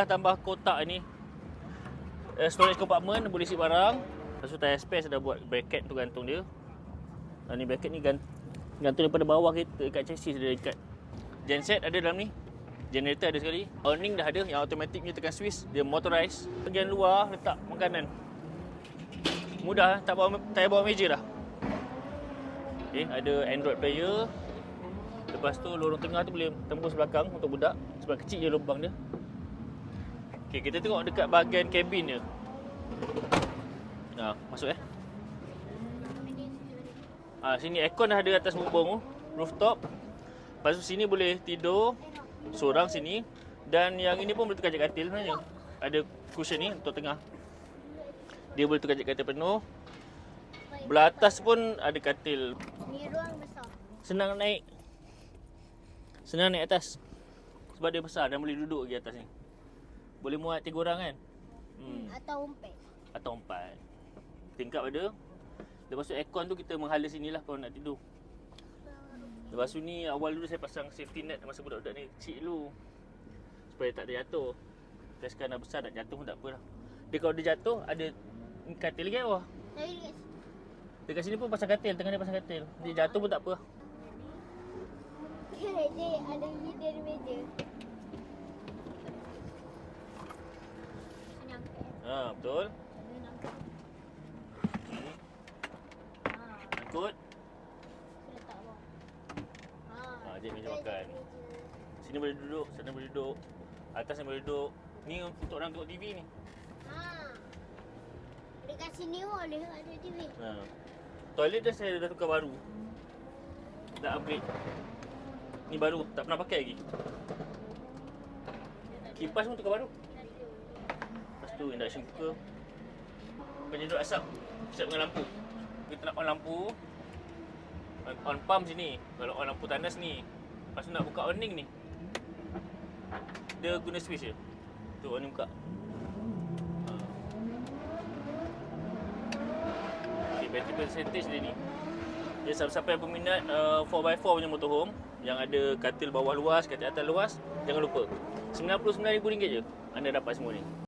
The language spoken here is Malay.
Tambah kotak ni, storage compartment, boleh isi barang. Lepas tu tire space ada buat bracket tu gantung dia. Ni bracket ni gantung daripada bawah kita dekat chassis, dia dekat genset ada dalam ni. Generator ada sekali. Awning dah ada, yang automatic ni tekan switch, dia motorized. Bahagian luar letak makanan. Mudah, tak bawa meja dah. Okay, ada Android player. Lepas tu lorong tengah tu boleh tembus belakang untuk budak, sebab kecil je lubang dia. Okay, kita tengok dekat bahagian kabin dia. Masuk sini aircon dah ada atas bumbung tu, rooftop. Lepas tu sini boleh tidur seorang sini. Dan yang ini pun boleh tukar katil sebenarnya. Ada cushion ni untuk tengah. Dia boleh tukar katil penuh. Belah atas pun ada katil. Ni ruang besar. Senang naik atas. Sebab dia besar dan boleh duduk lagi atas ni. Boleh muat 3 orang kan? Atau 4. Tingkap ada. Lepas tu aircon tu kita menghala sini lah kalau nak tidur. Lepas tu ni awal dulu saya pasang safety net masa budak-budak ni kecil dulu, supaya tak ada jatuh. Tapi sekarang dah besar, nak jatuh pun tak apa lah. Dia kalau dia jatuh ada katil lagi kat bawah. Dekat sini pun pasang katil, tengah dia pasang katil. Dia jatuh pun tak apa. Dia ada hidden meja. Betul. Angkut. Letak bawah. Dia meja makan. Sini boleh duduk, sana boleh duduk. Atas ni boleh duduk. Ni untuk orang tengok TV ni. Dekat sini boleh ada TV. Toilet dah saya dah tukar baru. Dah upgrade. Ni baru, tak pernah pakai lagi. Kipas pun tukar baru. Lepas tu induction cooker. Penyedot asap, siap dengan lampu. Kita nak on lampu, on pump sini. Kalau on lampu tandas ni. Lepas tu nak buka awning ni, dia guna switch je. Tu awning buka. Okay, battery percentage dia ni. Dia siapa-siapa yang berminat 4x4 punya motorhome yang ada katil bawah luas, katil atas luas, jangan lupa RM99,000 je anda dapat semua ni.